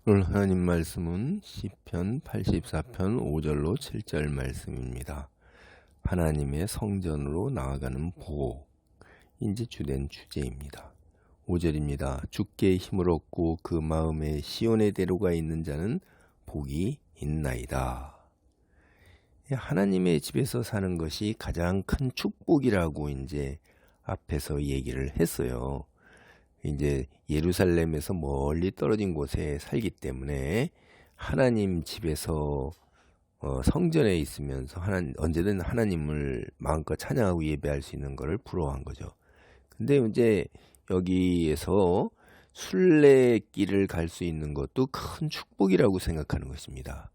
오늘 하나님 말씀은 시편 84편 5절로 7절 말씀입니다. 하나님의 성전으로 나아가는 보호, 이제 주된 주제입니다. 5절입니다. 주께 힘을 얻고 그 마음에 시온의 대로가 있는 자는 복이 있나이다. 하나님의 집에서 사는 것이 가장 큰 축복이라고 이제 앞에서 얘기를 했어요. 이제 예루살렘에서 멀리 떨어진 곳에 살기 때문에 하나님 집에서 성전에 있으면서 언제든 하나님을 마음껏 찬양하고 예배할 수 있는 것을 부러워한 거죠. 근데 이제 여기에서 순례길을 갈 수 있는 것도 큰 축복이라고 생각하는 것입니다.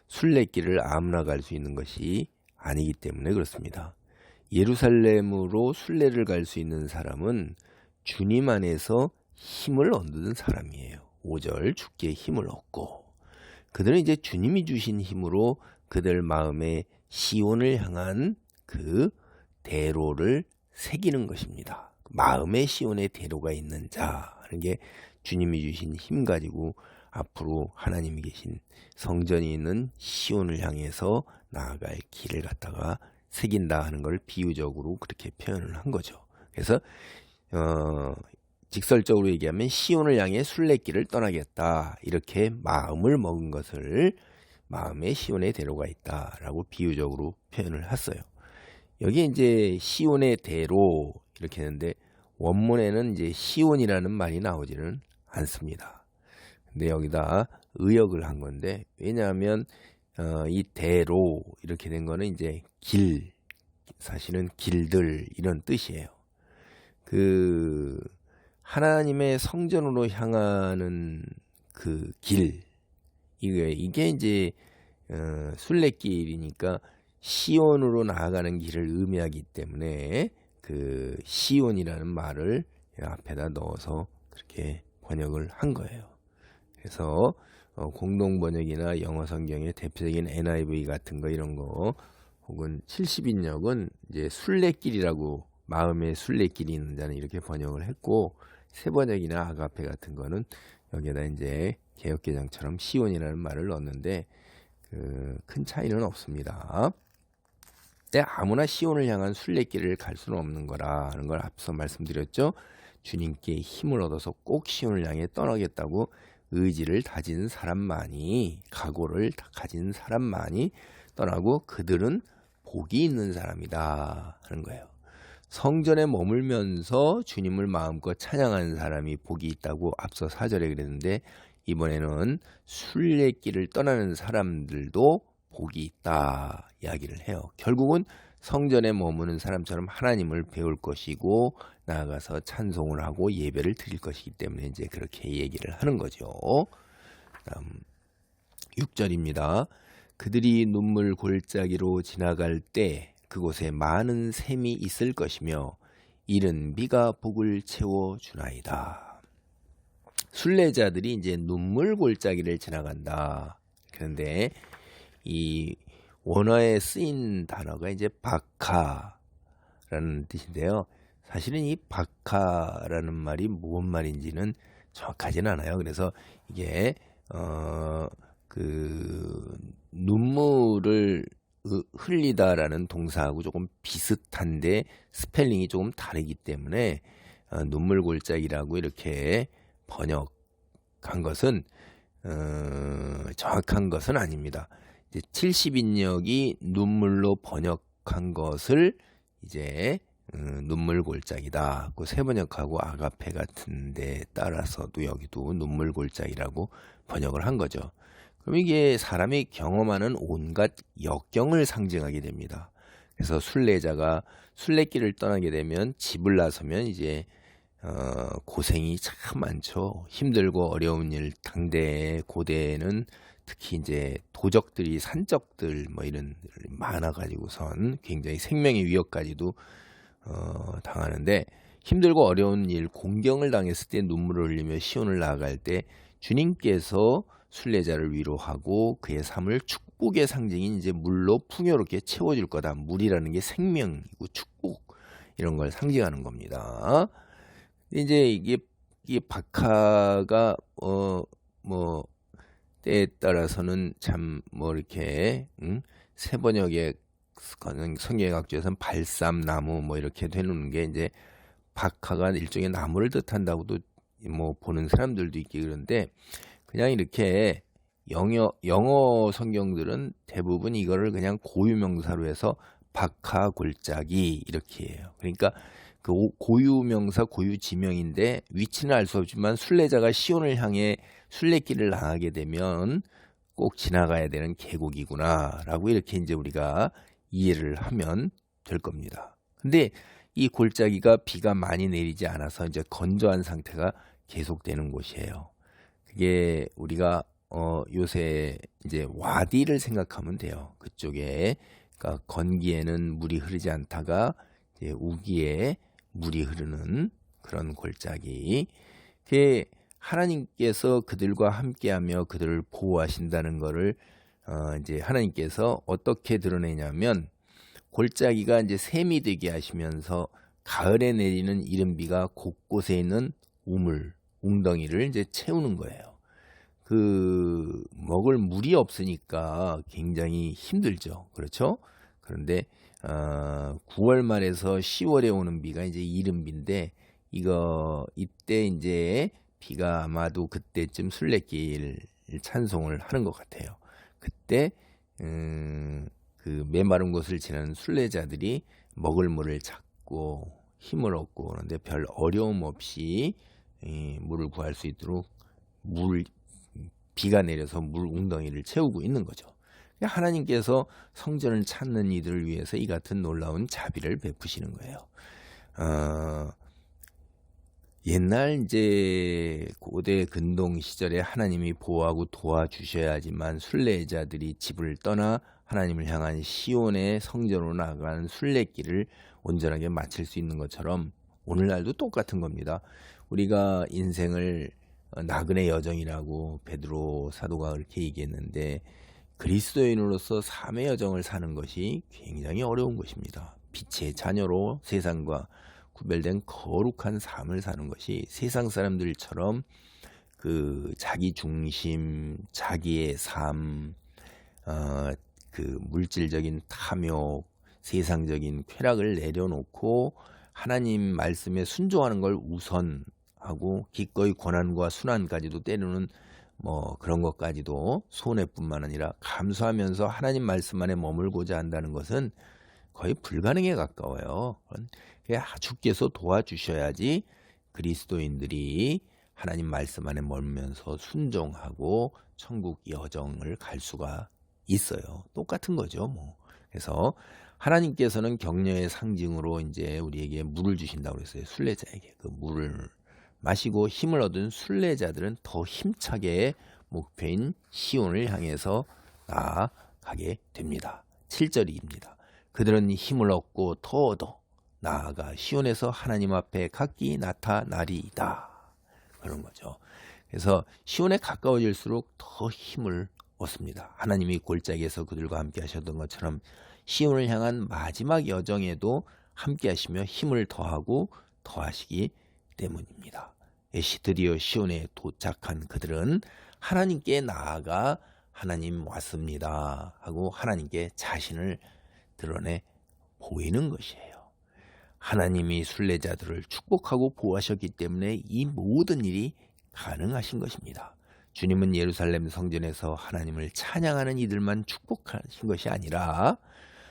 순례길을 아무나 갈 수 있는 것이 아니기 때문에 그렇습니다. 예루살렘으로 순례를 갈 수 있는 사람은 주님 안에서 힘을 얻는 사람이에요. 5절 주께 힘을 얻고, 그들은 이제 주님이 주신 힘으로 그들 마음에 시온을 향한 그 대로를 새기는 것입니다. 마음에 시온의 대로가 있는 자 하는 게 주님이 주신 힘 가지고 앞으로 하나님이 계신 성전이 있는 시온을 향해서 나아갈 길을 갖다가 새긴다 하는 걸 비유적으로 그렇게 표현을 한 거죠. 그래서 직설적으로 얘기하면 시온을 향해 순례길을 떠나겠다, 이렇게 마음을 먹은 것을 마음에 시온의 대로가 있다라고 비유적으로 표현을 했어요. 여기 이제 시온의 대로 이렇게 했는데 원문에는 이제 시온이라는 말이 나오지는 않습니다. 근데 여기다 의역을 한 건데, 왜냐하면 이 대로 이렇게 된 거는 이제 길, 사실은 길들 이런 뜻이에요. 그 하나님의 성전으로 향하는 그 길, 이게 이제 순례길이니까 시온으로 나아가는 길을 의미하기 때문에 그 시온이라는 말을 앞에다 넣어서 그렇게 번역을 한 거예요. 그래서 공동 번역이나 영어 성경의 대표적인 NIV 같은 거 이런 거, 혹은 70인역은 이제 순례길이라고, 마음의 순례길이 있는 자는 이렇게 번역을 했고, 새 번역이나 아가페 같은 거는 여기에다 이제 개역개정처럼 시온이라는 말을 넣었는데 큰 차이는 없습니다. 근데 아무나 시온을 향한 순례길을 갈 수는 없는 거라는 걸 앞서 말씀드렸죠. 주님께 힘을 얻어서 꼭 시온을 향해 떠나겠다고 의지를 다진 사람만이, 각오를 가진 사람만이 떠나고 그들은 복이 있는 사람이다 하는 거예요. 성전에 머물면서 주님을 마음껏 찬양하는 사람이 복이 있다고 앞서 4절에 그랬는데, 이번에는 순례길을 떠나는 사람들도 복이 있다 이야기를 해요. 결국은 성전에 머무는 사람처럼 하나님을 배울 것이고 나아가서 찬송을 하고 예배를 드릴 것이기 때문에 이제 그렇게 얘기를 하는 거죠. 다음 6절입니다. 그들이 눈물 골짜기로 지나갈 때 그곳에 많은 샘이 있을 것이며 이른 비가 복을 채워 주나이다. 순례자들이 이제 눈물 골짜기를 지나간다. 그런데 이 원어에 쓰인 단어가 이제 바카라는 뜻인데요. 사실은 이 바카라는 말이 무슨 말인지는 정확하지는 않아요. 그래서 이게 그 눈물을 흘리다라는 동사하고 조금 비슷한데 스펠링이 조금 다르기 때문에 눈물 골짜기라고 이렇게 번역한 것은 정확한 것은 아닙니다. 이제 70인역이 눈물로 번역한 것을 이제 눈물 골짜기다. 그 새 번역하고 아가페 같은 데 따라서도 여기도 눈물 골짜기라고 번역을 한 거죠. 그럼 이게 사람이 경험하는 온갖 역경을 상징하게 됩니다. 그래서 순례자가 순례길을 떠나게 되면 집을 나서면 이제 고생이 참 많죠. 힘들고 어려운 일, 당대 고대에는 특히 이제 도적들이, 산적들 뭐 이런 많아가지고선 굉장히 생명의 위협까지도 당하는데, 힘들고 어려운 일, 공경을 당했을 때 눈물을 흘리며 시온을 나아갈 때 주님께서 순례자를 위로하고 그의 삶을 축복의 상징인 이제 물로 풍요롭게 채워줄 거다. 물이라는 게 생명이고 축복, 이런 걸 상징하는 겁니다. 이제 이게 바카가 뭐 때에 따라서는 참 뭐 이렇게 새 번역의 성경학조에서는 발삼나무 뭐 이렇게 되는 게 이제 박하가 일종의 나무를 뜻한다고도 뭐 보는 사람들도 있기 그런데 그냥 이렇게 영어 성경들은 대부분 이거를 그냥 고유명사로 해서 박하 골짜기 이렇게 해요. 그러니까 그 고유명사 고유지명인데 위치는 알 수 없지만 순례자가 시온을 향해 순례길을 나가게 되면 꼭 지나가야 되는 계곡이구나라고 이렇게 이제 우리가 이해를 하면 될 겁니다. 근데 이 골짜기가 비가 많이 내리지 않아서 이제 건조한 상태가 계속되는 곳이에요. 그게 우리가 요새 이제 와디를 생각하면 돼요. 그쪽에 그러니까 건기에는 물이 흐르지 않다가 이제 우기에 물이 흐르는 그런 골짜기. 그게 하나님께서 그들과 함께하며 그들을 보호하신다는 것을 이제 하나님께서 어떻게 드러내냐면 골짜기가 이제 샘이 되게 하시면서 가을에 내리는 이른 비가 곳곳에 있는 우물, 웅덩이를 이제 채우는 거예요. 그 먹을 물이 없으니까 굉장히 힘들죠. 그렇죠? 그런데 9월 말에서 10월에 오는 비가 이제 이른 비인데 이때 이제 비가 아마도 그때쯤 순례길 찬송을 하는 것 같아요. 그때 그 메마른 곳을 지나는 순례자들이 먹을 물을 찾고 힘을 얻고 그런데 별 어려움 없이 물을 구할 수 있도록 비가 내려서 물 웅덩이를 채우고 있는 거죠. 하나님께서 성전을 찾는 이들을 위해서 이 같은 놀라운 자비를 베푸시는 거예요. 옛날 이제 고대 근동 시절에 하나님이 보호하고 도와주셔야지만 순례자들이 집을 떠나 하나님을 향한 시온의 성전으로 나아가는 순례길을 온전하게 마칠 수 있는 것처럼 오늘날도 똑같은 겁니다. 우리가 인생을 나그네 여정이라고 베드로 사도가 그렇게 얘기했는데 그리스도인으로서 삶의 여정을 사는 것이 굉장히 어려운 것입니다. 빛의 자녀로 세상과 구별된 거룩한 삶을 사는 것이 세상 사람들처럼 그 자기 중심, 자기의 삶, 그 물질적인 탐욕, 세상적인 쾌락을 내려놓고 하나님 말씀에 순종하는 걸 우선하고 기꺼이 고난과 순환까지도 때로는 뭐 그런 것까지도 손해뿐만 아니라 감수하면서 하나님 말씀 안에 머물고자 한다는 것은 거의 불가능에 가까워요. 주께서 도와주셔야지 그리스도인들이 하나님 말씀 안에 머물면서 순종하고 천국 여정을 갈 수가 있어요. 똑같은 거죠, 뭐. 그래서 하나님께서는 격려의 상징으로 이제 우리에게 물을 주신다고 그랬어요. 순례자에게 그 물을 마시고 힘을 얻은 순례자들은 더 힘차게 목표인 시온을 향해서 나아가게 됩니다. 7절입니다. 그들은 힘을 얻고 더 얻어 나아가 시온에서 하나님 앞에 각기 나타나리이다. 그런 거죠. 그래서 시온에 가까워질수록 더 힘을 얻습니다. 하나님이 골짜기에서 그들과 함께 하셨던 것처럼 시온을 향한 마지막 여정에도 함께 하시며 힘을 더하고 더하시기 때문입니다. 드디어 시온에 도착한 그들은 하나님께 나아가 하나님 왔습니다 하고 하나님께 자신을 드러내 보이는 것이에요. 하나님이 순례자들을 축복하고 보호하셨기 때문에 이 모든 일이 가능하신 것입니다. 주님은 예루살렘 성전에서 하나님을 찬양하는 이들만 축복하신 것이 아니라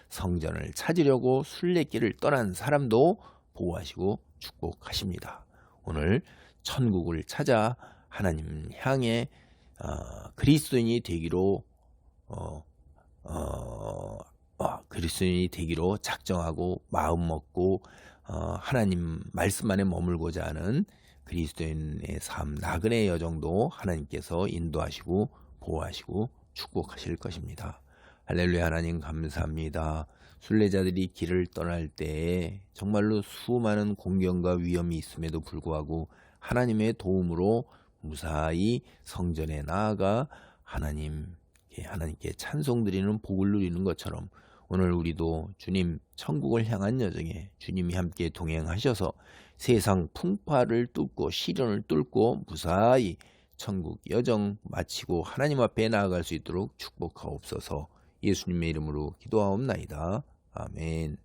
성전을 찾으려고 순례길을 떠난 사람도 보호하시고 축복하십니다. 오늘 천국을 찾아 하나님 향해 그리스도인이 되기로 그리스도인이 되기로 작정하고 마음 먹고 하나님 말씀 안에 머물고자 하는 그리스도인의 삶 나그네 여정도 하나님께서 인도하시고 보호하시고 축복하실 것입니다. 할렐루야. 하나님 감사합니다. 순례자들이 길을 떠날 때에 정말로 수많은 공경과 위험이 있음에도 불구하고 하나님의 도움으로 무사히 성전에 나아가 하나님께 찬송드리는 복을 누리는 것처럼 오늘 우리도 주님 천국을 향한 여정에 주님이 함께 동행하셔서 세상 풍파를 뚫고 시련을 뚫고 무사히 천국 여정 마치고 하나님 앞에 나아갈 수 있도록 축복하옵소서. 예수님의 이름으로 기도하옵나이다. 아멘.